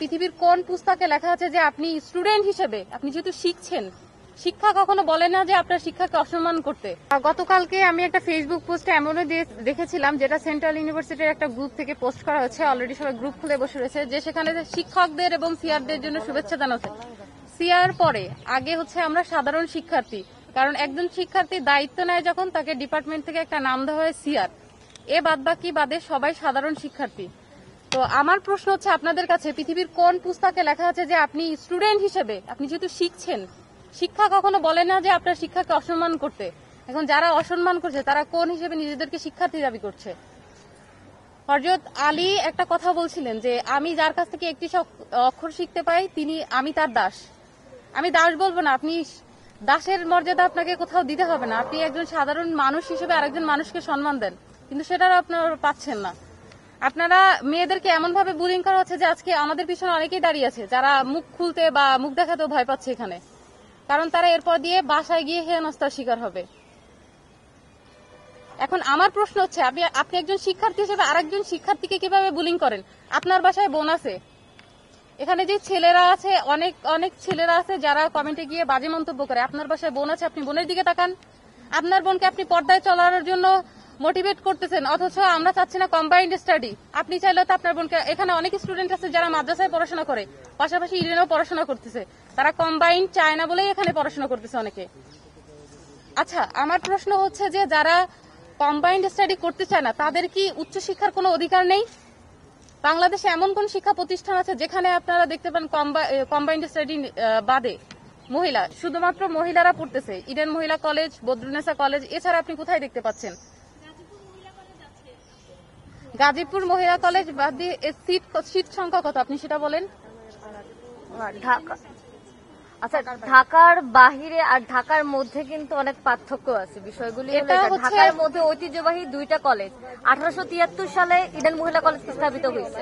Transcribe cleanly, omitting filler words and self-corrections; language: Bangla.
পৃথিবীর কোন পুস্তকে লেখা আছে যে আপনি স্টুডেন্ট হিসেবে আপনি যেহেতু শিখছেন, শিক্ষা কখনো বলে না যে আপনার শিক্ষাকে অসম্মান করতে। গতকালকে আমি একটা ফেসবুক পোস্টে এমনও দেখেছিলাম, যেটা সেন্ট্রাল ইউনিভার্সিটির একটা গ্রুপ থেকে পোস্ট করা হয়েছে, অলরেডি সবাই গ্রুপ খুলে বসে রয়েছে, যে সেখানে শিক্ষকদের এবং সিআরদের জন্য শুভেচ্ছা জানাচ্ছে। সিআর পরে আগে হচ্ছে আমরা সাধারণ শিক্ষার্থী, কারণ একজন শিক্ষার্থীর দায়িত্ব নেয় যখন, তাকে ডিপার্টমেন্ট থেকে একটা নাম দেওয়া হয় সিআর। এ বাদবাকি বাদে সবাই সাধারণ শিক্ষার্থী। তো আমার প্রশ্ন হচ্ছে আপনাদের কাছে, পৃথিবীর কোন পুস্তকে লেখা আছে যে আপনি স্টুডেন্ট হিসেবে আপনি যেহেতু শিখছেন, শিক্ষা কখনো বলে না যে আপনার শিক্ষাকে অসম্মান করতে। এখন যারা অসম্মান করছে তারা কোন হিসেবে নিজেদেরকে শিক্ষার্থী দাবি করছে? হযরত আলী একটা কথা বলছিলেন যে আমি যার কাছ থেকে একটি অক্ষর শিখতে পাই আমি তার দাস। আমি দাস বলবো না, আপনি দাসের মর্যাদা আপনাকে কোথাও দিতে হবে না, আপনি একজন সাধারণ মানুষ হিসেবে আরেকজন মানুষকে সম্মান দেন, কিন্তু সেটাও আপনারা পাচ্ছেন না। আপনারা মেয়েদেরকে এমন ভাবে বুলিং করা হচ্ছে যে আজকে আমাদের পিছনে অনেকেই দাঁড়িয়ে আছে যারা মুখ খুলতে বা মুখ দেখাতেও ভয় পাচ্ছে এখানে, কারণ তারা এরপর দিয়ে বাসায় গিয়ে হেনস্থার শিকার হবে। এখন আমার প্রশ্ন হচ্ছে, আপনি একজন শিক্ষার্থী হিসেবে আরেকজন শিক্ষার্থীকে কিভাবে বুলিং করেন? আপনার বাসায় বোন আছে, এখানে যে ছেলেরা আছে, অনেক অনেক ছেলেরা আছে যারা কমেন্টে গিয়ে বাজে মন্তব্য করে। আপনার বাসায় বোন আছে, আপনি বোনের দিকে তাকান। আপনার বোনকে আপনি পর্দায় চলার জন্য মোটিভেট করতেছেন, অথচ আমরা চাচ্ছি না কম্বাইন্ড স্টাডি। আপনি চাইলেও তো আপনার বোনকে, এখানে অনেক স্টুডেন্ট আছে যারা মাদ্রাসায় পড়াশোনা করে, পাশাপাশি ইডেনেও পড়াশোনা করতেছে, তারা কম্বাইন্ড চায় না বলেই এখানে পড়াশোনা করতেছে অনেকে। আচ্ছা, আমার প্রশ্ন হচ্ছে যে যারা কম্বাইন্ড স্টাডি করতে চায় না তাদের কি উচ্চশিক্ষার কোনো অধিকার নেই? বাংলাদেশে এমন কোন শিক্ষা প্রতিষ্ঠান আছে যেখানে আপনারা দেখতে পান কম্বাইন্ড স্টাডি বাদে শুধুমাত্র মহিলারা পড়তেছে? ইডেন মহিলা কলেজ, বদরুন্নেসা কলেজ, এছাড়া আপনি কোথায় দেখতে পাচ্ছেন? গাজীপুর মহিলা কলেজ বাদ দিয়ে সিট সংখ্যা কত আপনি সেটা বলেন। ঢাকা, আচ্ছা, ঢাকার বাহিরে আর ঢাকার মধ্যে কিন্তু অনেক পার্থক্য আছে। বিষয়গুলি ঢাকার মধ্যে ঐতিহ্যবাহী দুইটা কলেজ, 1873 সালে ইডেন মহিলা কলেজ স্থাপিত হয়েছে।